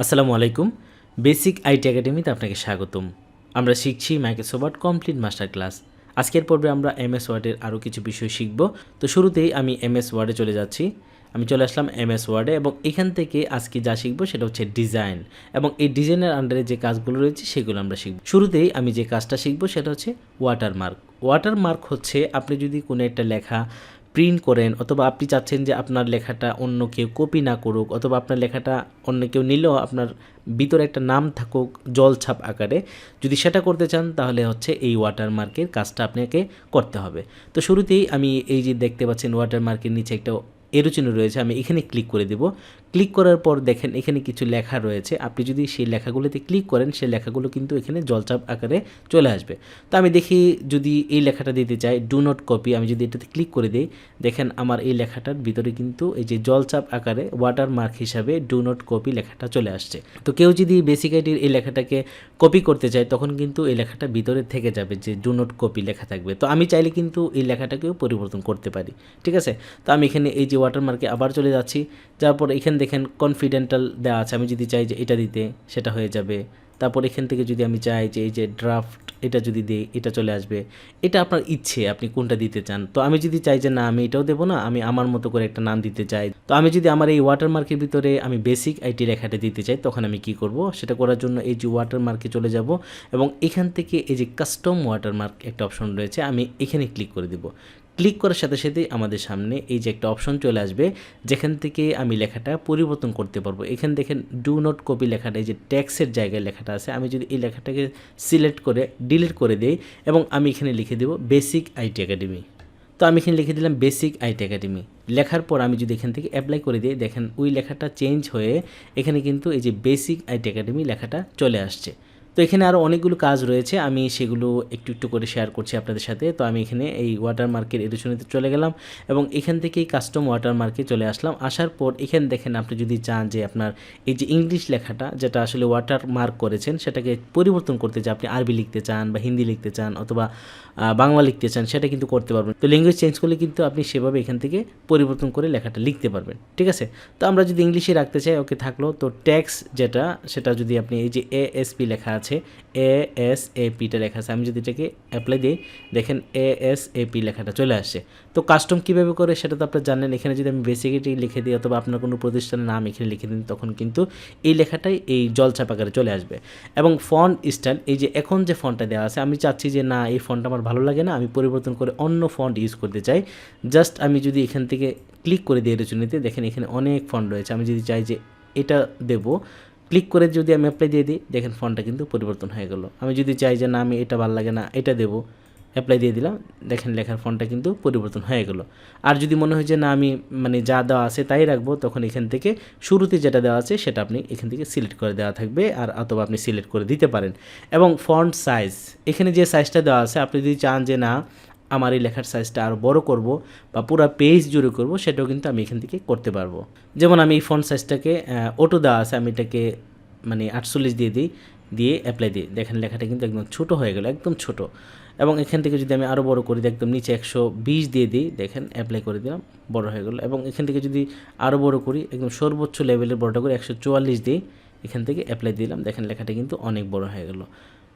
আসসালামু আলাইকুম। Basic IT একাডেমিতে আপনাকে স্বাগতম। আমরা শিখছি মাইক্রোসফট কমপ্লিট মাস্টার ক্লাস। আজকের পর্বে আমরা এমএস ওয়ার্ডের আরও কিছু বিষয় শিখব। তো শুরুতেই আমি এমএস ওয়ার্ডে চলে যাচ্ছি। আমি চলে আসলাম এমএস ওয়ার্ডে এবং এখান থেকে আজকে যা শিখব সেটা হচ্ছে ডিজাইন, এবং এই ডিজাইনের আন্ডারে যে কাজগুলো রয়েছে সেগুলো আমরা শিখব। শুরুতেই আমি যে কাজটা শিখব সেটা হচ্ছে ওয়াটারমার্ক। ওয়াটারমার্ক হচ্ছে আপনি যদি কোনো একটা লেখা প্রিন্ট করেন, অথবা আপনি চাচ্ছেন যে আপনার লেখাটা অন্য কেউ কপি না করুক, অথবা আপনার লেখাটা অন্য কেউ নিলেও আপনার ভিতরে একটা নাম থাকুক জলছাপ আকারে, যদি সেটা করতে চান তাহলে হচ্ছে এই ওয়াটারমার্কের কাজটা আপনাকে করতে হবে। তো শুরুতেই আমি এই যে দেখতে পাচ্ছেন ওয়াটারমার্কের নিচে একটা এরো চিহ্ন রয়েছে, আমি এখানে ক্লিক করে দেব। ক্লিক করার পর দেখেন এখানে কিছু লেখা রয়েছে, আপনি যদি সেই লেখাগুলোতে ক্লিক করেন সেই লেখাগুলো কিন্তু এখানে জলছাপ আকারে চলে আসবে। তো আমি দেখি যদি এই লেখাটা দিতে চাই ডু নট কপি, আমি যদি এটাতে ক্লিক করে দিই দেখেন আমার এই লেখাটার ভিতরে কিন্তু এই যে জলছাপ আকারে ওয়াটারমার্ক হিসাবে ডু নট কপি লেখাটা চলে আসছে। তো কেউ যদি বেসিক আইটির এই লেখাটাকে কপি করতে চায় তখন কিন্তু এই লেখাটা ভিতরে থেকে যাবে যে ডু নট কপি লেখা থাকবে। তো আমি চাইলে কিন্তু এই লেখাটাকেও পরিবর্তন করতে পারি, ঠিক আছে। তো আমি এখানে এই যে ওয়াটারমার্কে আবার চলে যাচ্ছি, যাওয়ার পর এখানে দেখেন কনফিডেন্টাল দেওয়া আছে, আমি যদি চাই যে এটা দিতে সেটা হয়ে যাবে। তারপর এখান থেকে যদি আমি চাই যে এই যে ড্রাফট এটা যদি দিই এটা চলে আসবে। এটা আপনার ইচ্ছে আপনি কোনটা দিতে চান। তো আমি যদি চাই যে না আমি এটাও দেবো না, আমি আমার মতো করে একটা নাম দিতে চাই, তো আমি যদি আমার এই ওয়াটারমার্কের ভিতরে আমি বেসিক আইটি লেখাটা দিতে চাই তখন আমি কি করব, সেটা করার জন্য এই যে ওয়াটারমার্কে চলে যাব এবং এখান থেকে এই যে কাস্টম ওয়াটারমার্ক একটা অপশন রয়েছে, আমি এখানে ক্লিক করে দেব। ক্লিক করার সাথে সাথেই আমাদের সামনে এই যে একটা অপশন চলে আসবে যেখান থেকে আমি লেখাটা পরিবর্তন করতে পারবো। এখানে দেখেন ডু নট কপি লেখাটা, এই যে ট্যাক্সের জায়গায় লেখাটা আছে, আমি যদি এই লেখাটাকে সিলেক্ট করে ডিলিট করে দিই এবং আমি এখানে লিখে দেব বেসিক আইটি একাডেমি। তো আমি এখানে লিখে দিলাম বেসিক আইটি একাডেমি। লেখার পর আমি যদি এখান থেকে অ্যাপ্লাই করে দিই দেখেন ওই লেখাটা চেঞ্জ হয়ে এখানে কিন্তু এই যে বেসিক আইটি একাডেমি লেখাটা চলে আসছে। তো এখানে আরও অনেকগুলো কাজ রয়েছে, আমি সেগুলো একটু একটু করে শেয়ার করছি আপনাদের সাথে। তো আমি এখানে এই ওয়াটারমার্কের এডিশনেতে চলে গেলাম এবং এখান থেকেই কাস্টম ওয়াটারমার্কে চলে আসলাম। আসার পর এখানে দেখেন আপনি যদি চান যে আপনার এই যে ইংলিশ লেখাটা যেটা আসলে ওয়াটারমার্ক করেছেন সেটাকে পরিবর্তন করতে চান, আপনি আরবি লিখতে চান বা হিন্দি লিখতে চান অথবা বাংলা লিখতে চান, সেটা কিন্তু করতে পারবেন। তো ল্যাঙ্গুয়েজ চেঞ্জ করলে কিন্তু আপনি সেভাবে এখান থেকে পরিবর্তন করে লেখাটা লিখতে পারবেন, ঠিক আছে। তো আমরা যদি ইংলিশে রাখতে চাই ওকে থাকলো। তো ট্যাক্স যেটা সেটা যদি আপনি এই যে এএসপি লেখা আছে, এএসএপিটা লেখা আছে, আমি যদি এটাকে অ্যাপ্লাই দিই দেখেন এএসএপি লেখাটা চলে আসছে। তো কাস্টম কীভাবে করে সেটা তো আপনারা জানেন। এখানে যদি আমি বেসিকটি লিখে দিই অথবা আপনার কোনো প্রতিষ্ঠানের নাম এখানে লিখে দিন তখন কিন্তু এই লেখাটাই এই জলছাপ আকারে চলে আসবে। এবং ফন্ট স্টাইল, এই যে এখন যে ফন্টটা দেওয়া আছে আমি চাচ্ছি যে না এই ফন্টটা আমার ভালো লাগে না, আমি পরিবর্তন করে অন্য ফন্ট ইউজ করতে চাই। জাস্ট আমি যদি এখান থেকে ক্লিক করে দিই রচনীতে দেখেন এখানে অনেক ফন্ট রয়েছে, আমি যদি চাই যে এটা দেব ক্লিক করে যদি আমি অ্যাপ্লাই দিয়ে দিই দেখেন ফন্টটা কিন্তু পরিবর্তন হয়ে গেল। আমি যদি চাই যে না আমি এটা ভালো লাগে না এটা দেবো, অ্যাপ্লাই দিয়ে দিলাম দেখেন লেখার ফন্টটা কিন্তু পরিবর্তন হয়ে গেল। আর যদি মনে হয় যে না আমি মানে যা দেওয়া আছে তাই রাখবো তখন এখান থেকে শুরুতে যেটা দেওয়া আছে সেটা আপনি এখান থেকে সিলেক্ট করে দেওয়া থাকবে, আর অথবা আপনি সিলেক্ট করে দিতে পারেন। এবং ফন্ট সাইজ, এখানে যে সাইজটা দেওয়া আছে আপনি যদি চান যে না আমার এই লেখার সাইজটা আরও বড় করব বা পুরো পেজ জুড়ে করব সেটাও কিন্তু আমি এখান থেকে করতে পারবো। যেমন আমি এই ফন্ট সাইজটাকে অটো দেওয়া আছে, আমি এটাকে মানে 48 দিয়ে দিই, দিয়ে অ্যাপ্লাই দিই দেখেন লেখাটা কিন্তু একদম ছোট হয়ে গেল, একদম ছোট। এবং এখান থেকে যদি আমি আরও বড় করে দিই একদম নিচে 120 দিয়ে দিই দেখেন অ্যাপ্লাই করে দিলাম বড় হয়ে গেল। এবং এখান থেকে যদি আরও বড় করি একদম সর্বোচ্চ লেভেলের বড়টা করে 144 দিই, এখান থেকে অ্যাপ্লাই দিলাম দেখেন লেখাটা কিন্তু অনেক বড় হয়ে গেল,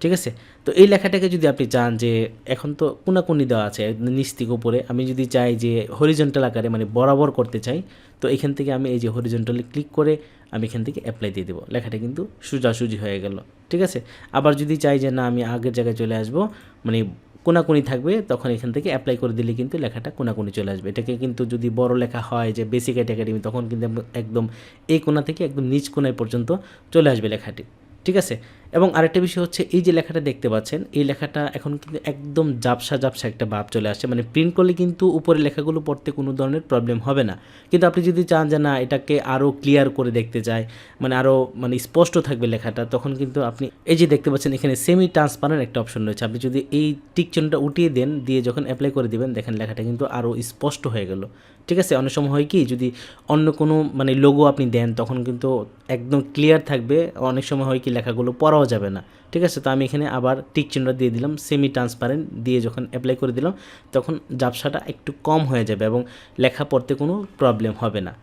ঠিক আছে। তো এই লেখাটাকে যদি আপনি চান যে এখন তো কোনাকুনি দেওয়া আছে নিচ থেকে উপরে, আমি যদি চাই যে হরিজন্টাল আকারে মানে বরাবর করতে চাই তো এখান থেকে আমি এই যে হরিজন্টালি ক্লিক করে আমি এখান থেকে অ্যাপ্লাই দিয়ে দেবো, লেখাটা কিন্তু সোজাসুজি হয়ে গেল, ঠিক আছে। আবার যদি চাই যে না আমি আগের জায়গায় চলে আসবো মানে কোনাকুনি থাকবে তখন এখান থেকে অ্যাপ্লাই করে দিলে কিন্তু লেখাটা কোনাকুনি চলে আসবে। এটাকে কিন্তু যদি বড় লেখা হয় যে বেসিক আইটি একাডেমি তখন কিন্তু একদম এই কোণা থেকে একদম নিচ কোণায় পর্যন্ত চলে আসবে লেখাটি, ঠিক আছে। এবং আরেকটা বিষয় হচ্ছে এই যে লেখাটা দেখতে পাচ্ছেন এই লেখাটা এখন কিন্তু একদম ঝাপসা ঝাপসা একটা ভাব চলে আসছে, মানে প্রিন্ট করলে কিন্তু উপরে লেখাগুলো পড়তে কোনো ধরনের প্রবলেম হবে না। কিন্তু আপনি যদি চান যে না এটাকে আরও ক্লিয়ার করে দেখতে চাই মানে আরও মানে স্পষ্ট থাকবে লেখাটা তখন কিন্তু আপনি এই যে দেখতে পাচ্ছেন এখানে সেমি ট্রান্সপারেন্ট একটা অপশন রয়েছে, আপনি যদি এই টিক চিহ্নটা উঠিয়ে দেন দিয়ে যখন অ্যাপ্লাই করে দিবেন দেখেন লেখাটা কিন্তু আরও স্পষ্ট হয়ে গেল, ঠিক আছে। অনেক সময় হয় কি যদি অন্য কোনো মানে লোগো আপনি দেন তখন কিন্তু একদম ক্লিয়ার থাকবে, অনেক সময় হয় কি লেখাগুলো পড়াও যাবে না, ঠিক আছে। তো আমি এখানে আবার টিক চিহ্ন দিয়ে দিলাম সেমি ট্রান্সপারেন্ট দিয়ে যখন অ্যাপ্লাই করে দিলাম তখন ঝাপসাটা একটু কম হয়ে যাবে এবং লেখা পড়তে কোনো প্রবলেম হবে না।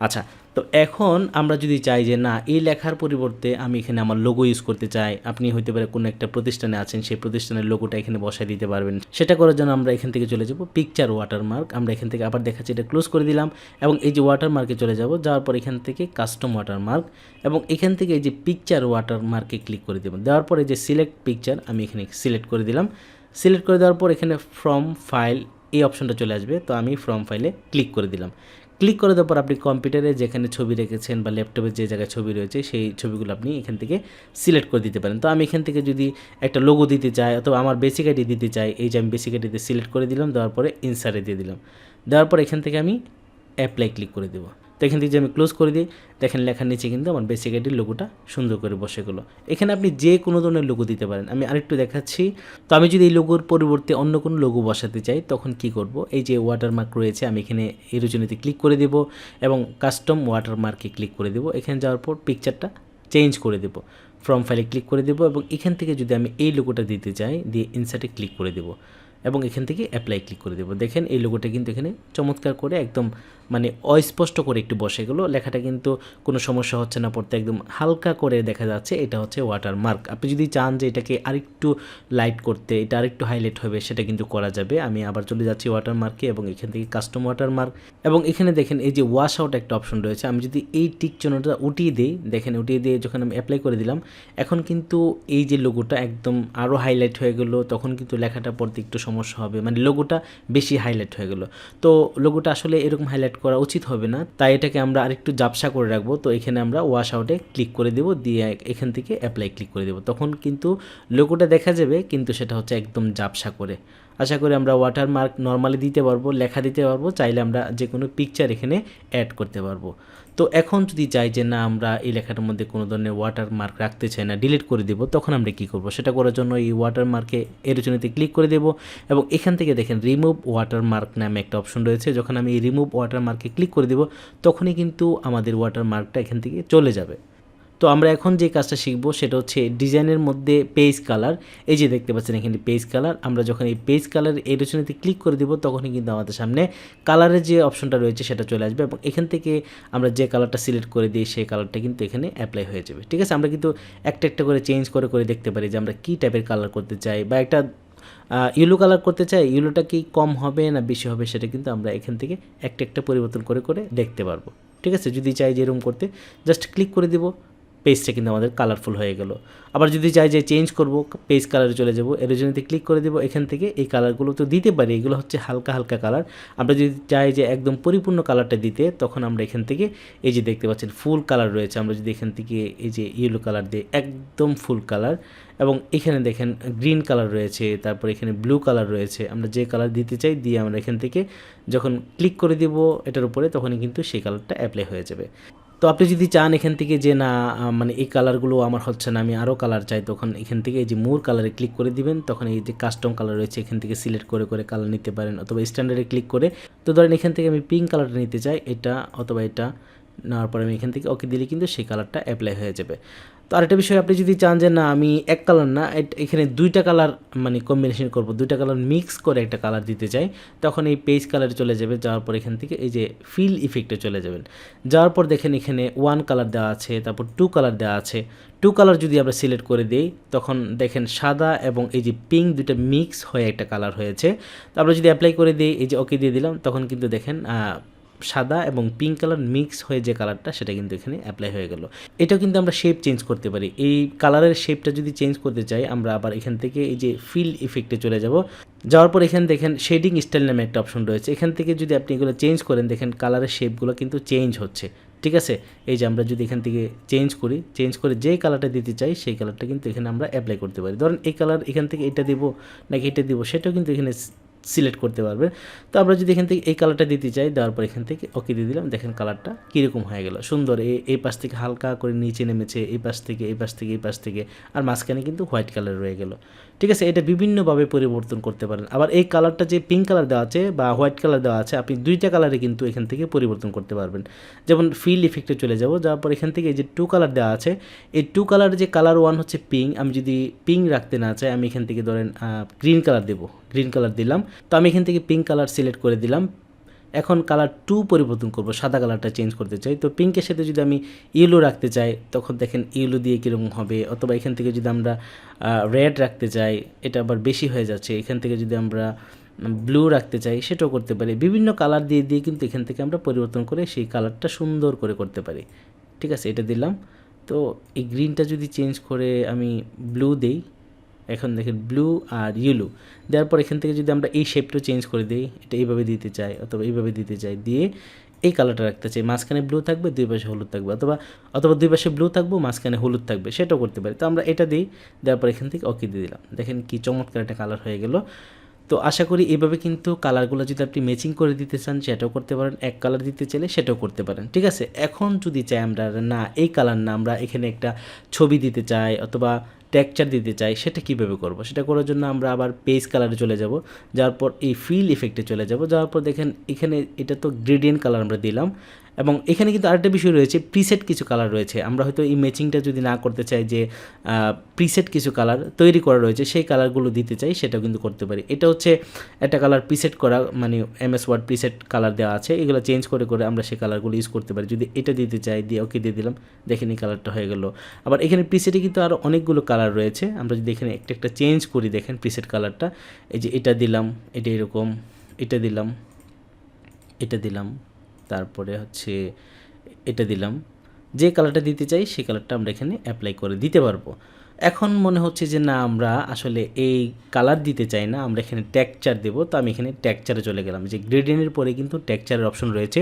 আচ্ছা, তো এখন আমরা যদি চাই যে না এই লেখার পরিবর্তে আমি এখানে আমার লোগো ইউজ করতে চাই, আপনি হইতে পারে কোনো একটা প্রতিষ্ঠানে আছেন, সেই প্রতিষ্ঠানের লোগোটা এখানে বসায় দিতে পারবেন। সেটা করার জন্য আমরা এখান থেকে চলে যাব পিকচার ওয়াটারমার্ক। আমরা এখান থেকে আবার দেখাচ্ছি, এটা ক্লোজ করে দিলাম এবং এই যে ওয়াটারমার্কে চলে যাব, যাওয়ার পর এখান থেকে কাস্টম ওয়াটারমার্ক এবং এখান থেকে এই যে পিকচার ওয়াটারমার্কে ক্লিক করে দেব। দেওয়ার পরে যে সিলেক্ট পিকচার আমি এখানে সিলেক্ট করে দিলাম। সিলেক্ট করে দেওয়ার পর এখানে ফ্রম ফাইল এই অপশনটা চলে আসবে, তো আমি ফ্রম ফাইলে ক্লিক করে দিলাম। ক্লিক করে দেওয়ার পর আপনি কম্পিউটারে যেখানে ছবি রেখেছেন বা ল্যাপটপে যে জায়গায় ছবি রয়েছে সেই ছবিগুলো আপনি এখান থেকে সিলেক্ট করে দিতে পারেন। তো আমি এখান থেকে যদি একটা লোগো দিতে চাই অথবা আমার বেসিক আইডি দিতে চাই, এই যে আমি বেসিক আইডিতে সিলেক্ট করে দিলাম, দেওয়ার পরে ইনসার্টে দিয়ে দিলাম। দেওয়ার পর এখান থেকে আমি অ্যাপ্লাই ক্লিক করে দেবো। তো এখান থেকে যে আমি ক্লোজ করে দিই, দেখেন লেখার নিচে কিন্তু আমার বেসিক আইডির লোগোটা সুন্দর করে বসে গেলো। এখানে আপনি যে কোনো ধরনের লোগো দিতে পারেন। আমি আরেকটু দেখাচ্ছি। তো আমি যদি এই লোগোর পরিবর্তে অন্য কোনো লোগো বসাতে চাই তখন কি করব, এই যে ওয়াটারমার্ক রয়েছে আমি এখানে এরোজেনিতে ক্লিক করে দেব এবং কাস্টম ওয়াটারমার্কে ক্লিক করে দেব। এখানে যাওয়ার পর পিকচারটা চেঞ্জ করে দেব, ফ্রম ফাইলে ক্লিক করে দেব এবং এখান থেকে যদি আমি এই লোগোটা দিতে চাই, দিয়ে ইনসার্টে ক্লিক করে দেব এবং এখান থেকে অ্যাপ্লাই ক্লিক করে দেবো। দেখেন এই লোগোটা কিন্তু এখানে চমৎকার করে একদম মানে অস্পষ্ট করে একটু বসে গেলো, লেখাটা কিন্তু কোনো সমস্যা হচ্ছে না পড়তে, একদম হালকা করে দেখা যাচ্ছে। এটা হচ্ছে ওয়াটারমার্ক। আপনি যদি চান যে এটাকে আরেকটু লাইট করতে, এটা আরেকটু হাইলাইট হবে, সেটা কিন্তু করা যাবে। আমি আবার চলে যাচ্ছি ওয়াটারমার্কে এবং এখান থেকে কাস্টম ওয়াটারমার্ক এবং এখানে দেখেন এই যে ওয়াশ আউট একটা অপশন রয়েছে। আমি যদি এই টিক চিহ্নটা উঠিয়ে দিই, দেখেন উঠিয়ে দিয়ে যখন আমি অ্যাপ্লাই করে দিলাম, এখন কিন্তু এই যে লোগোটা একদম আরও হাইলাইট হয়ে গেলো। তখন কিন্তু লেখাটা পড়তে একটু সমস্যা হবে, মানে লোগোটা বেশি হাইলাইট হয়ে গেলো। তো লোগোটা আসলে এরকম হাইলাইট করা উচিত হবে না, তাই এটাকে আমরা আরেকটু ঝাপসা করে রাখবো। তো এখানে আমরা ওয়াশ আউটে ক্লিক করে দেবো, দিয়ে এখান থেকে অ্যাপ্লাই ক্লিক করে দেবো। তখন কিন্তু লোগোটা দেখা যাবে, কিন্তু সেটা হচ্ছে একদম ঝাপসা করে। আশা করি আমরা ওয়াটারমার্ক নর্মালি দিতে পারবো, লেখা দিতে পারবো, চাইলে আমরা যে কোনো পিকচার এখানে অ্যাড করতে পারবো। তো এখন যদি চাই যে না আমরা এই লেখাটার মধ্যে কোনো ধরনের ওয়াটারমার্ক রাখতে চাই না, ডিলিট করে দেবো, তখন আমরা কী করবো? সেটা করার জন্য এই ওয়াটারমার্কে এরোজেনিতে ক্লিক করে দেবো এবং এখান থেকে দেখেন রিমুভ ওয়াটারমার্ক নামে একটা অপশন রয়েছে। যখন আমি এই রিমুভ ওয়াটারমার্কে ক্লিক করে দেবো তখনই কিন্তু আমাদের ওয়াটারমার্কটা এখান থেকে চলে যাবে। তো আমরা এখন যে কাজটা শিখবো সেটা হচ্ছে ডিজাইনের মধ্যে পেজ কালার। এই যে দেখতে পাচ্ছেন এখানে পেজ কালার, আমরা যখন এই পেজ কালার এরোজেনিতে ক্লিক করে দেবো তখনই কিন্তু আমাদের সামনে কালারের যে অপশনটা রয়েছে সেটা চলে আসবে এবং এখান থেকে আমরা যে কালারটা সিলেক্ট করে দিই সেই কালারটা কিন্তু এখানে অ্যাপ্লাই হয়ে যাবে। ঠিক আছে, আমরা কিন্তু একটা একটা করে চেঞ্জ করে করে দেখতে পারি যে আমরা কী টাইপের কালার করতে চাই, বা একটা ইয়েলো কালার করতে চাই, ইয়েলোটা কি কম হবে না বেশি হবে সেটা কিন্তু আমরা এখান থেকে একটা একটা পরিবর্তন করে করে দেখতে পারবো। ঠিক আছে, যদি চাই যে এরকম করতে জাস্ট ক্লিক করে দিব, পেজটা কিন্তু আমাদের কালারফুল হয়ে গেল। আবার যদি চাই যে চেঞ্জ করব, পেজ কালারে চলে যাব, এরোজেনিতে ক্লিক করে দেবো। এখান থেকে এই কালারগুলো তো দিতে পারি, এগুলো হচ্ছে হালকা হালকা কালার। আমরা যদি চাই যে একদম পরিপূর্ণ কালারটা দিতে, তখন আমরা এখান থেকে এই যে দেখতে পাচ্ছেন ফুল কালার রয়েছে, আমরা যদি এখান থেকে এই যে ইয়েলো কালার দিই, একদম ফুল কালার, এবং এখানে দেখেন গ্রিন কালার রয়েছে, তারপর এখানে ব্লু কালার রয়েছে, আমরা যে কালার দিতে চাই দিয়ে আমরা এখান থেকে যখন ক্লিক করে দিব এটার উপরে, তখনই কিন্তু সেই কালারটা অ্যাপ্লাই হয়ে যাবে। তো আপনি যদি চান এখান থেকে যে না মানে এই কালারগুলো আমার হচ্ছে না, আমি আরও কালার চাই, তখন এখান থেকে এই যে মোর কালারে ক্লিক করে দিবেন। তখন এই যে কাস্টম কালার রয়েছে এখান থেকে সিলেক্ট করে করে কালার নিতে পারেন, অথবা স্ট্যান্ডার্ডে ক্লিক করে, তো ধরেন এখান থেকে আমি পিঙ্ক কালারটা নিতে চাই, এটা অথবা এটা নেওয়ার পরে আমি এখান থেকে ওকে দিলে কিন্তু সেই কালারটা অ্যাপ্লাই হয়ে যাবে। তো আরেকটা বিষয়, আপনি যদি চান যে না আমি এক কালার না এখানে দুইটা কালার মানে কম্বিনেশন করব, দুইটা কালার মিক্স করে একটা কালার দিতে চাই, তখন এই পেজ কালারে চলে যাবে। যাওয়ার পর এখান থেকে এই যে ফিল ইফেক্টে চলে যাবেন। যাওয়ার পর দেখেন এখানে 1 কালার দেওয়া আছে, তারপর 2 কালার দেওয়া আছে। 2 কালার যদি আমরা সিলেক্ট করে দিই, তখন দেখেন সাদা এবং এই যে পিঙ্ক দুটো মিক্স হয়ে একটা কালার হয়েছে। তো আমরা যদি অ্যাপ্লাই করে দিই, এই যে ওকে দিয়ে দিলাম, তখন কিন্তু দেখেন সাদা এবং পিঙ্ক কালার মিক্স হয়ে যে কালারটা সেটা কিন্তু এখানে অ্যাপ্লাই হয়ে গেল। এটাও কিন্তু আমরা শেপ চেঞ্জ করতে পারি। এই কালারের শেপটা যদি চেঞ্জ করতে চাই, আমরা আবার এখান থেকে এই যে ফিল ইফেক্টে চলে যাব। যাওয়ার পর এখানে দেখেন শেডিং স্টাইল নামে একটা অপশন রয়েছে, এখান থেকে যদি আপনি এগুলো চেঞ্জ করেন, দেখেন কালারের শেপগুলো কিন্তু চেঞ্জ হচ্ছে। ঠিক আছে, এই যে আমরা যদি এখান থেকে চেঞ্জ করি, চেঞ্জ করে যে কালারটা দিতে চাই সেই কালারটা কিন্তু এখানে আমরা অ্যাপ্লাই করতে পারি। ধরেন এই কালার এখান থেকে এটা দিব নাকি এটা দিব সেটাও কিন্তু এখানে সিলেক্ট করতে পারবেন। তো আমরা যদি এখান থেকে এই কালারটা দিতে চাই, দেওয়ার পর এখান থেকে ওকে দিয়ে দিলাম, দেখেন কালারটা কীরকম হয়ে গেল, সুন্দর। এই পাশ থেকে হালকা করে নিচে নেমেছে, এই পাশ থেকে এই পাশ থেকে এই পাশ থেকে, আর মাঝখানে কিন্তু হোয়াইট কালার রয়ে গেল। ঠিক আছে, এটা বিভিন্নভাবে পরিবর্তন করতে পারেন। আবার এই কালারটা যে পিঙ্ক কালার দেওয়া আছে বা হোয়াইট কালার দেওয়া আছে, আপনি দুইটা কালারে কিন্তু এখান থেকে পরিবর্তন করতে পারবেন। যেমন ফিল ইফেক্টে চলে যাব, যাওয়ার পর এখান থেকে এই যে 2 কালার দেওয়া আছে, এই 2 কালার যে কালার 1 হচ্ছে পিঙ্ক, আমি যদি পিঙ্ক রাখতে না চাই, আমি এখান থেকে ধরেন গ্রিন কালার দেবো, গ্রিন কালার দিলাম। তো আমি এখান থেকে পিঙ্ক কালার সিলেক্ট করে দিলাম, এখন কালার 2 পরিবর্তন করব, সাদা কালারটা চেঞ্জ করতে চাই। তো পিঙ্কের সাথে যদি আমি ইয়েলো রাখতে চাই তখন দেখেন ইয়েলো দিয়ে কীরকম হবে, অথবা এখান থেকে যদি আমরা রেড রাখতে চাই এটা আবার বেশি হয়ে যাচ্ছে। এখান থেকে যদি আমরা ব্লু রাখতে চাই সেটাও করতে পারি। বিভিন্ন কালার দিয়ে দিয়ে কিন্তু এখান থেকে আমরা পরিবর্তন করে সেই কালারটা সুন্দর করে করতে পারি। ঠিক আছে, এটা দিলাম। তো এই গ্রিনটা যদি চেঞ্জ করে আমি ব্লু দেই, এখন দেখেন ব্লু আর ইয়েলো দেওয়ার পর এখান থেকে যদি আমরা এই শেপটা চেঞ্জ করে দিই, এটা এইভাবে দিতে চাই অথবা এইভাবে দিতে চাই, দিয়ে এই কালারটা রাখতে চাই, মাঝখানে ব্লু থাকবে, দুই পাশে হলুদ থাকবে, অথবা দুই পাশে ব্লু থাকবে, মাঝখানে হলুদ থাকবে, সেটাও করতে পারি। তো আমরা এটা দিই, দেওয়ার পর এখান থেকে ওকে দিয়ে দিলাম। দেখেন কি চমৎকার একটা কালার হয়ে গেল। তো আশা করি এভাবে কিন্তু কালারগুলো যদি আপনি ম্যাচিং করে দিতে চান সেটাও করতে পারেন, এক কালার দিতে চাইলে সেটাও করতে পারেন। ঠিক আছে, এখন যদি চাই আমরা না এই কালার না, আমরা এখানে একটা ছবি দিতে চাই অথবা টেক্সচার দিতে চাই, সেটা কীভাবে করব? সেটা করার জন্য আমরা আবার পেজ কালারে চলে যাব, যাওয়ার পর এই ফিল ইফেক্টে চলে যাব, যাওয়ার পর দেখেন এখানে এটা তো গ্রেডিয়েন্ট কালার আমরা দিলাম, এবং এখানে কিন্তু আরেকটা বিষয় রয়েছে, প্রিসেট কিছু কালার রয়েছে। আমরা হয়তো এই ম্যাচিংটা যদি না করতে চাই, যে প্রিসেট কিছু কালার তৈরি করা রয়েছে সেই কালারগুলো দিতে চাই, সেটাও কিন্তু করতে পারি। এটা হচ্ছে একটা কালার প্রিসেট করা, মানে MS ওয়ার্ড প্রিসেট কালার দেওয়া আছে, এগুলো চেঞ্জ করে করে আমরা সেই কালারগুলো ইউজ করতে পারি। যদি এটা দিতে চাই, দিয়ে ওকে দিয়ে দিলাম, দেখেন এই কালারটা হয়ে গেল। আবার এখানে প্রিসেটে কিন্তু আরও অনেকগুলো কালার রয়েছে, আমরা যদি এখানে একটা একটা চেঞ্জ করি, দেখেন প্রিসেট কালারটা, এই যে এটা দিলাম, এটা এরকম, এটা দিলাম, এটা দিলাম, তারপরে হচ্ছে এটা দিলাম, যে কালারটা দিতে চাই সেই কালারটা আমরা এখানে অ্যাপ্লাই করে দিতে পারবো। এখন মনে হচ্ছে যে না, আমরা আসলে এই কালার দিতে চাই না, আমরা এখানে টেক্সচার দেবো। তো আমি এখানে টেক্সচারে চলে গেলাম, যে গ্রেডিয়েন্টের পরে কিন্তু টেক্সচারের অপশন রয়েছে।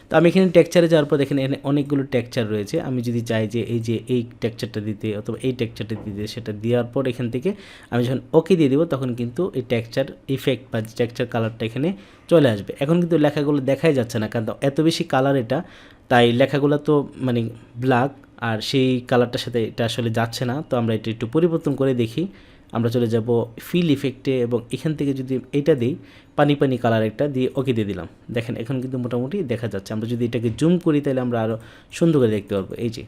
তো আমি এখানে টেক্সচারে যাওয়ার পর দেখেন এখানে অনেকগুলো টেক্সচার রয়েছে। আমি যদি চাই যে এই টেক্সচারটা দিতে অথবা এই টেক্সচারটা দিতে, সেটা দেওয়ার পর এখান থেকে আমি যখন ওকে দিয়ে দেবো তখন কিন্তু এই টেক্সচার ইফেক্ট বা টেক্সচার কালারটা এখানে চলে আসবে। এখন কিন্তু লেখাগুলো দেখাই যাচ্ছে না, কারণ এত বেশি কালার এটা, তাই লেখাগুলো তো মানে ব্ল্যাক, আর সেই কালারটার সাথে এটা আসলে যাচ্ছে না। তো আমরা এটা একটু পরিবর্তন করে দেখি, আমরা চলে যাব ফিল ইফেক্টে, এবং এখান থেকে যদি এটা দিই পানি পানি কালার একটা দিয়ে ওকে দিয়ে দিলাম, দেখেন এখন কিন্তু মোটামুটি দেখা যাচ্ছে। আমরা যদি এটাকে জুম করি তাহলে আমরা আরও সুন্দর করে দেখতে পারবো। এই যে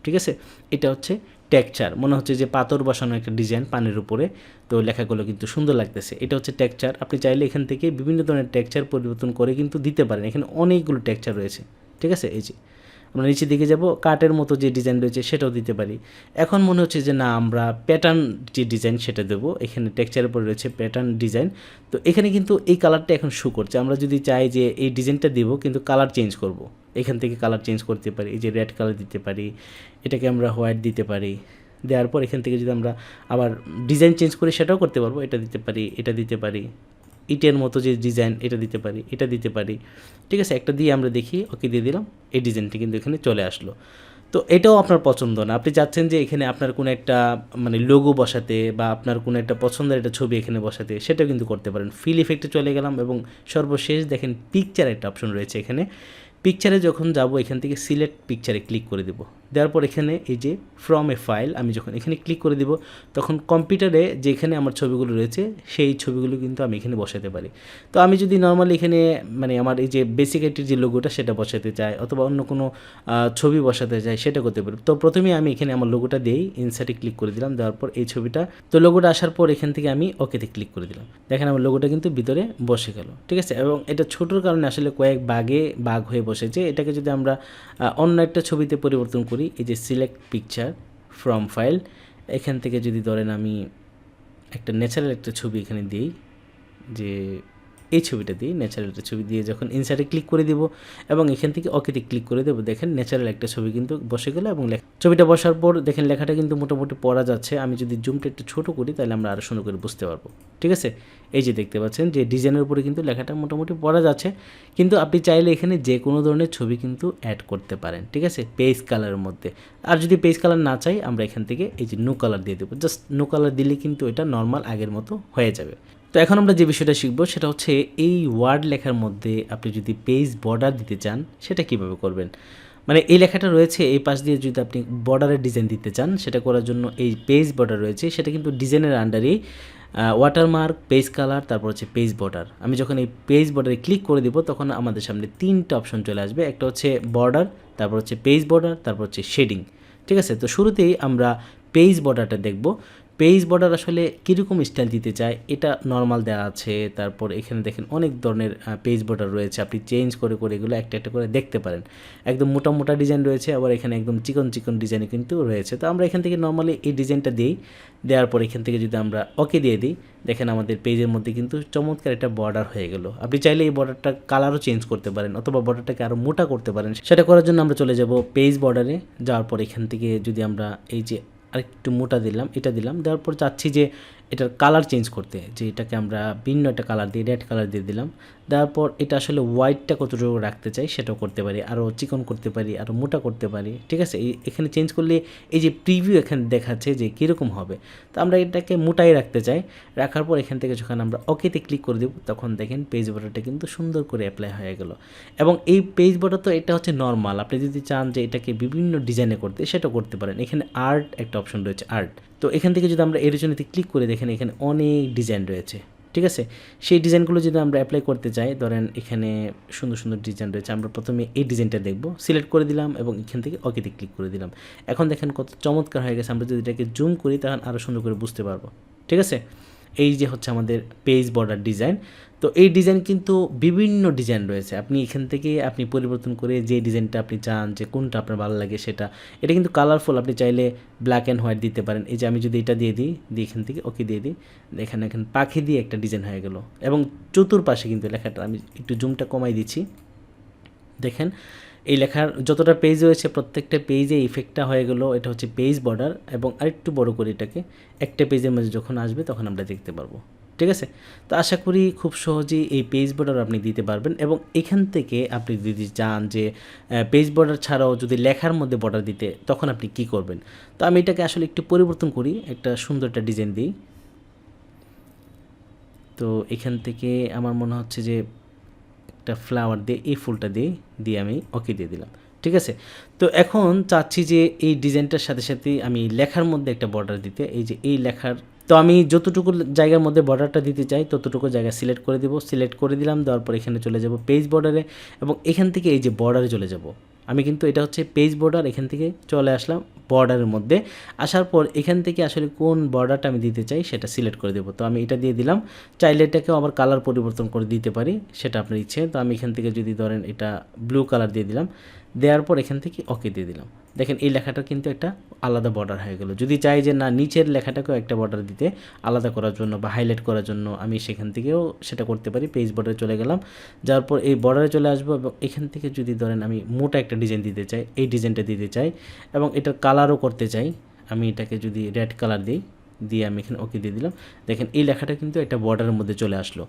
ঠিক আছে, এটা হচ্ছে টেক্সচার, মনে হচ্ছে যে পাথর বসানো একটা ডিজাইন পানির উপরে, তো লেখাগুলো কিন্তু সুন্দর লাগতেছে। এটা হচ্ছে টেক্সচার। আপনি চাইলে এখান থেকে বিভিন্ন ধরনের টেক্সচার পরিবর্তন করে কিন্তু দিতে পারেন, এখানে অনেকগুলো টেক্সচার রয়েছে। ঠিক আছে, এই যে আমরা নিচের দিকে যাব, কাটের মতো যে ডিজাইন রয়েছে সেটাও দিতে পারি। এখন মনে হচ্ছে যে না, আমরা প্যাটার্ন যে ডিজাইন সেটা দেবো, এখানে টেক্সচারের উপরে রয়েছে প্যাটার্ন ডিজাইন। তো এখানে কিন্তু এই কালারটা এখন শো করছে, আমরা যদি চাই যে এই ডিজাইনটা দেব কিন্তু কালার চেঞ্জ করব, এখান থেকে কালার চেঞ্জ করতে পারি। এই যে রেড কালার দিতে পারি, এটাকে আমরা হোয়াইট দিতে পারি, দেওয়ার পর এখান থেকে যদি আমরা আবার ডিজাইন চেঞ্জ করি সেটাও করতে পারবো। এটা দিতে পারি, এটা দিতে পারি, ইটের মতো যে ডিজাইন এটা দিতে পারি, এটা দিতে পারি। ঠিক আছে, একটা দিয়ে আমরা দেখি, ওকে দিয়ে দিলাম, এই ডিজাইনটি কিন্তু এখানে চলে আসলো। তো এটাও আপনার পছন্দ না, আপনি চাচ্ছেন যে এখানে আপনার কোনো একটা মানে লোগো বসাতে বা আপনার কোনো একটা পছন্দের একটা ছবি এখানে বসাতে, সেটাও কিন্তু করতে পারেন। ফিল ইফেক্টে চলে গেলাম, এবং সর্বশেষ দেখেন পিকচার একটা অপশন রয়েছে এখানে। পিকচারে যখন যাব এখান থেকে সিলেক্ট পিকচারে ক্লিক করে দেব, দেওয়ার পর এখানে এই যে ফ্রম এ ফাইল, আমি যখন এখানে ক্লিক করে দেব তখন কম্পিউটারে যেখানে আমার ছবিগুলো রয়েছে সেই ছবিগুলো কিন্তু আমি এখানে বসাতে পারি। তো আমি যদি নর্মালি এখানে মানে আমার এই যে বেসিক আইটির যে লোগোটা সেটা বসাতে চাই অথবা অন্য কোনো ছবি বসাতে চাই, সেটা করতে পারি। তো প্রথমে আমি এখানে আমার লোগোটা দিই, ইনসার্টে ক্লিক করে দিলাম, দেওয়ার পর এই ছবিটা, তো লোগোটা আসার পর এখান থেকে আমি ওকেতে ক্লিক করে দিলাম, দেখেন আমার লোগোটা কিন্তু ভিতরে বসে গেল। ঠিক আছে, এবং এটা ছোটোর কারণে আসলে কয়েক বাগ হয়ে বসেছে। এটাকে যদি আমরা অন্য একটা ছবিতে পরিবর্তন করি, এই যে সিলেক্ট পিকচার ফ্রম ফাইল, এখান থেকে যদি ধরেন আমি একটা ন্যাচারাল একটা ছবি এখানে দিই, যে এই ছবিটা দিই, ন্যাচারাল একটা ছবি দিয়ে যখন ইনসার্টে ক্লিক করে দেবো এবং এখান থেকে ওকেতে ক্লিক করে দেবো, দেখেন ন্যাচারাল একটা ছবি কিন্তু বসে গেলো। এবং ছবিটা বসার পর দেখেন লেখাটা কিন্তু মোটামুটি পড়া যাচ্ছে। আমি যদি জুমটা একটু ছোটো করি তাহলে আমরা আরও সুন্দর করে বুঝতে পারবো। ঠিক আছে, এই যে দেখতে পাচ্ছেন যে ডিজাইনের উপরে কিন্তু লেখাটা মোটামুটি পড়া যাচ্ছে, কিন্তু আপনি চাইলে এখানে যে কোনো ধরনের ছবি কিন্তু অ্যাড করতে পারেন। ঠিক আছে, পেজ কালারের মধ্যে। আর যদি পেজ কালার না চাই আমরা এখান থেকে এই যে নো কালার দিয়ে দেবো, জাস্ট নো কালার দিলে কিন্তু এটা নর্মাল আগের মতো হয়ে যাবে। তো এখন আমরা যে বিষয়টা শিখবো সেটা হচ্ছে এই ওয়ার্ড লেখার মধ্যে আপনি যদি পেজ বর্ডার দিতে চান সেটা কিভাবে করবেন। মানে এই লেখাটা রয়েছে এই পাশ দিয়ে যদি আপনি বর্ডারের ডিজাইন দিতে চান, সেটা করার জন্য এই পেজ বর্ডার রয়েছে, সেটা কিন্তু ডিজাইনের আন্ডারেই ওয়াটারমার্ক, পেজ কালার, তারপর হচ্ছে পেজ বর্ডার। আমি যখন এই পেজ বর্ডারে ক্লিক করে দিব তখন আমাদের সামনে তিনটা অপশন চলে আসবে, একটা হচ্ছে বর্ডার, তারপর হচ্ছে পেজ বর্ডার, তারপর হচ্ছে শেডিং। ঠিক আছে, তো শুরুতেই আমরা পেজ বর্ডারটা দেখব। পেজ বর্ডার আসলে কীরকম স্টাইল দিতে চায়, এটা নর্মাল দেওয়া আছে। তারপর এখানে দেখেন অনেক ধরনের পেজ বর্ডার রয়েছে, আপনি চেঞ্জ করে করে এগুলো একটা একটা করে দেখতে পারেন। একদম মোটা মোটা ডিজাইন রয়েছে, আবার এখানে একদম চিকন চিকন ডিজাইন কিন্তু রয়েছে। তো আমরা এখান থেকে নর্মালি এই ডিজাইনটা দিই, দেওয়ার পর এখান থেকে যদি আমরা ওকে দিয়ে দিই, দেখেন আমাদের পেজের মধ্যে কিন্তু চমৎকার একটা বর্ডার হয়ে গেল। আপনি চাইলে এই বর্ডারটা কালারও চেঞ্জ করতে পারেন, অথবা বর্ডারটাকে আরও মোটা করতে পারেন। সেটা করার জন্য আমরা চলে যাব পেজ বর্ডারে, যাওয়ার পর এখান থেকে যদি আমরা এই যে আরেকটু মোটা দিলাম, এটা দিলাম, দেওয়ার পর চাচ্ছি যে এটার কালার চেঞ্জ করতে, যে এটাকে আমরা ভিন্ন একটা কালার দিয়ে রেড কালার দিয়ে দিলাম। দেওয়ার পর এটা আসলে হোয়াইটটা কতটুকু রাখতে চাই সেটাও করতে পারি, আরও চিকন করতে পারি, আরও মোটা করতে পারি, ঠিক আছে। এখানে চেঞ্জ করলে এই যে প্রিভিউ এখানে দেখাচ্ছে যে কীরকম হবে। তো আমরা এটাকে মোটাই রাখতে চাই। রাখার পর এখান থেকে যখন আমরা ওকেতে ক্লিক করে দেব, তখন দেখেন পেজ বর্ডারটা কিন্তু সুন্দর করে অ্যাপ্লাই হয়ে গেল। এবং এই পেজ বর্ডার তো এটা হচ্ছে নর্মাল, আপনি যদি চান যে এটাকে বিভিন্ন ডিজাইনে করতে সেটাও করতে পারেন। এখানে আর্ট একটা অপশন রয়েছে, আর্ট। তো এখান থেকে যদি আমরা এর জন্য ক্লিক করে দেখেন এখানে অনেক ডিজাইন রয়েছে, ঠিক আছে। সেই ডিজাইনগুলো যদি আমরা অ্যাপ্লাই করতে চাই, ধরেন এখানে সুন্দর সুন্দর ডিজাইন রয়েছে, আমরা প্রথমে এই ডিজাইনটা দেখব, সিলেক্ট করে দিলাম এবং এখান থেকে ওকেতে ক্লিক করে দিলাম। এখন দেখেন কত চমৎকার হয়ে গেছে। আমরা যদি এটাকে জুম করি তখন আরও সুন্দর করে বুঝতে পারবো, ঠিক আছে। এই যে হচ্ছে আমাদের পেজ বর্ডার ডিজাইন। তো এই ডিজাইন কিন্তু বিভিন্ন ডিজাইন রয়েছে, আপনি এখান থেকে আপনি পরিবর্তন করে যে ডিজাইনটা আপনি চান, যে কোনটা আপনার ভালো লাগে সেটা। এটা কিন্তু কালারফুল, আপনি চাইলে ব্ল্যাক অ্যান্ড হোয়াইট দিতে পারেন। এই যে আমি যদি এটা দিয়ে দিই, এখান থেকে ওকে দিয়ে দিই, এখানে পাখি দিয়ে একটা ডিজাইন হয়ে গেল। এবং চতুর্পাশে কিন্তু লেখাটা আমি একটু জুমটা কমাই দিচ্ছি, দেখেন এই লেখার যতটা পেজ রয়েছে প্রত্যেকটা পেজে ইফেক্টটা হয়ে গেল। এটা হচ্ছে পেজ বর্ডার। এবং আরেকটু বড় করে এটাকে একটা পেজের মাঝে যখন আসবে তখন আমরা দেখতে পারবো, ঠিক আছে। তো আশা করি খুব সহজেই এই পেজ বর্ডার আপনি দিতে পারবেন। এবং এখান থেকে আপনি যদি চান যে পেজ বর্ডার ছাড়াও যদি লেখার মধ্যে বর্ডার দিতে, তখন আপনি কি করবেন। তো আমি এটাকে আসলে একটু পরিবর্তন করি, একটা সুন্দর একটা ডিজাইন দিই। তো এখান থেকে আমার মনে হচ্ছে যে একটা ফ্লাওয়ার দিয়ে এই ফুলটা দিয়ে আমি ওকে দিয়ে দিলাম, ঠিক আছে। তো এখন চাচ্ছি যে এই ডিজাইনটার সাথে সাথে আমি লেখার মধ্যে একটা বর্ডার দিতে। এই যে এই লেখার, তো আমি যতটুকু জায়গার মধ্যে বর্ডারটা দিতে চাই ততটুকু জায়গা সিলেক্ট করে দেবো, সিলেক্ট করে দিলাম। দেওয়ার পর এখানে চলে যাব পেজ বর্ডারে, এবং এখান থেকে এই যে বর্ডারে চলে যাব। আমি কিন্তু এটা হচ্ছে পেজ বর্ডার, এখান থেকে চলে আসলাম বর্ডারের মধ্যে। আসার পর এখান থেকে আসলে কোন বর্ডারটা আমি দিতে চাই সেটা সিলেক্ট করে দেবো। তো আমি এটা দিয়ে দিলাম, চাইলে এটাকেও আবার কালার পরিবর্তন করে দিতে পারি, সেটা আপনার ইচ্ছে। তো আমি এখান থেকে যদি ধরেন এটা ব্লু কালার দিয়ে দিলাম, দেওয়ার পর এখান থেকে ওকে দিয়ে দিলাম। দেখেন এই লেখাটা কিন্তু একটা আলাদা বর্ডার হয়ে গেল। যদি চাই যে না নিচের লেখাটাকেও একটা বর্ডার দিতে আলাদা করার জন্য বা হাইলাইট করার জন্য, আমি সেখান থেকেও সেটা করতে পারি। পেজ বর্ডারে চলে গেলাম, যাওয়ার পর এই বর্ডারে চলে আসবো। এবং এখান থেকে যদি ধরেন আমি মোটা একটা ডিজাইন দিতে চাই, এই ডিজাইনটা দিতে চাই এবং এটার কালারও করতে চাই, আমি এটাকে যদি রেড কালার দিই, দিয়ে আমি এখানে ওকে দিয়ে দিলাম। দেখেন এই লেখাটা কিন্তু একটা বর্ডারের মধ্যে চলে আসলো।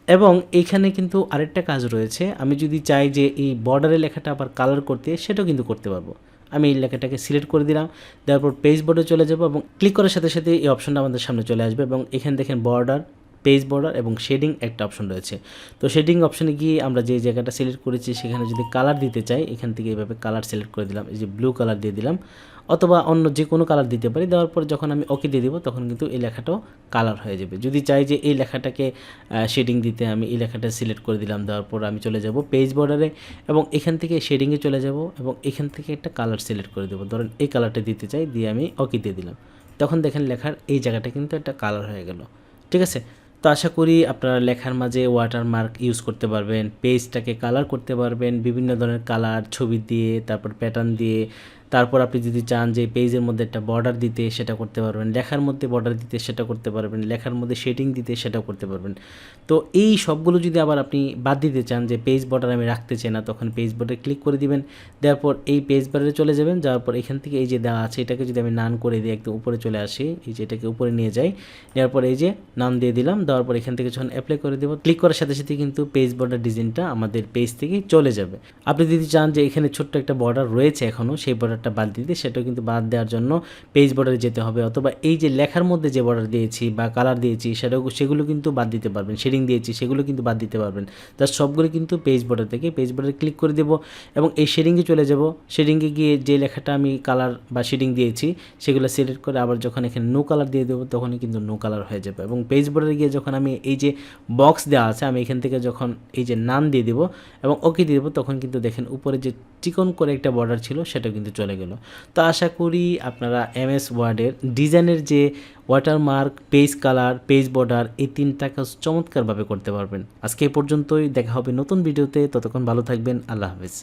এবং এইখানে কিন্তু আরেকটা কাজ রয়েছে, আমি যদি চাই যে এই বর্ডারের লেখাটা আবার কালার করতে, সেটাও কিন্তু করতে পারবো। আমি এই লেখাটাকে সিলেক্ট করে দিলাম, তারপর পেজ বর্ডারে চলে যাব এবং ক্লিক করার সাথে সাথে এই অপশনটা আমাদের সামনে চলে আসবে। এবং এখানে দেখেন বর্ডার, পেজ বর্ডার এবং শেডিং একটা অপশন রয়েছে। তো শেডিং অপশনে গিয়ে আমরা যে জায়গাটা সিলেক্ট করেছি সেখানে যদি কালার দিতে চাই, এখান থেকে এইভাবে কালার সিলেক্ট করে দিলাম, এই যে ব্লু কালার দিয়ে দিলাম, অথবা অন্য যে কোনো কালার দিতে পারি। দেওয়ার পর যখন আমি ওকে দিয়ে দিব তখন কিন্তু এই লেখাটাও কালার হয়ে যাবে। যদি চাই যে এই লেখাটাকে শেডিং দিতে, আমি এই লেখাটা সিলেক্ট করে দিলাম। দেওয়ার পর আমি চলে যাব পেজ বর্ডারে এবং এখান থেকে শেডিংয়ে চলে যাব এবং এখান থেকে একটা কালার সিলেক্ট করে দেবো। ধরেন এই কালারটা দিতে চাই, দিয়ে আমি ওকে দিয়ে দিলাম। তখন দেখেন লেখার এই জায়গাটা কিন্তু একটা কালার হয়ে গেল, ঠিক আছে। তো আশা করি আপনারা লেখার মাঝে ওয়াটারমার্ক ইউজ করতে পারবেন, পেজটাকে কালার করতে পারবেন বিভিন্ন ধরনের কালার, ছবি দিয়ে, তারপর প্যাটার্ন দিয়ে। তারপর আপনি যদি চান যে পেজের মধ্যে একটা বর্ডার দিতে, সেটা করতে পারবেন। লেখার মধ্যে বর্ডার দিতে, সেটা করতে পারবেন। লেখার মধ্যে শেডিং দিতে, সেটাও করতে পারবেন। তো এই সবগুলো যদি আবার আপনি বাদ দিতে চান যে পেজ বর্ডার আমি রাখতে চাই না, তখন পেজ বর্ডারে ক্লিক করে দিবেন। দেওয়ার পর এই পেজ বর্ডারে চলে যাবেন। যাওয়ার পর এখান থেকে এই যে দেওয়া আছে এটাকে যদি আমি নান করে দিই, একদম উপরে চলে আসি, এই যে এটাকে উপরে নিয়ে যাই, নেওয়ার পর এই যে নাম দিয়ে দিলাম। দেওয়ার পর এখান থেকে যখন অ্যাপ্লাই করে দেবো, ক্লিক করার সাথে সাথে কিন্তু পেজ বর্ডার ডিজাইনটা আমাদের পেজ থেকে চলে যাবে। আপনি যদি চান যে এখানে ছোট্ট একটা বর্ডার রয়েছে এখনও, সেই বর্ডারটা বাদ দিতে, সেটাও কিন্তু বাদ দেওয়ার জন্য পেজ বর্ডারে যেতে হবে। অথবা এই যে লেখার মধ্যে যে বর্ডার দিয়েছি বা কালার দিয়েছি সেগুলো কিন্তু বাদ দিতে পারবেন। শেডিং দিয়েছি সেগুলো কিন্তু বাদ দিতে পারবেন। তার সবগুলো কিন্তু পেজ বর্ডার থেকে পেজ বর্ডারে ক্লিক করে দেবো এবং এই শেডিংয়ে চলে যাব। শেডিংয়ে গিয়ে যে লেখাটা আমি কালার বা শেডিং দিয়েছি সেগুলো সিলেক্ট করে আবার যখন এখানে নো কালার দিয়ে দেবো, তখনই কিন্তু নো কালার হয়ে যাবে। এবং পেজ বর্ডারে গিয়ে যখন আমি এই যে বক্স দেওয়া আছে, আমি এখান থেকে যখন এই যে নাম দিয়ে দেবো এবং ওকে দিয়ে দেবো, তখন কিন্তু দেখেন উপরে যে চিকন করে একটা বর্ডার ছিল সেটা কিন্তু চলে চলে গেল। তো আশা করি আপনারা এমএস ওয়ার্ডের ডিজাইনের যে watermark, page colour, page border এই 3টা কাজ চমৎকারভাবে করতে পারবেন। আজকে এই পর্যন্তই, দেখা হবে নতুন ভিডিওতে। ততক্ষণ ভালো থাকবেন। আল্লাহ হাফেজ।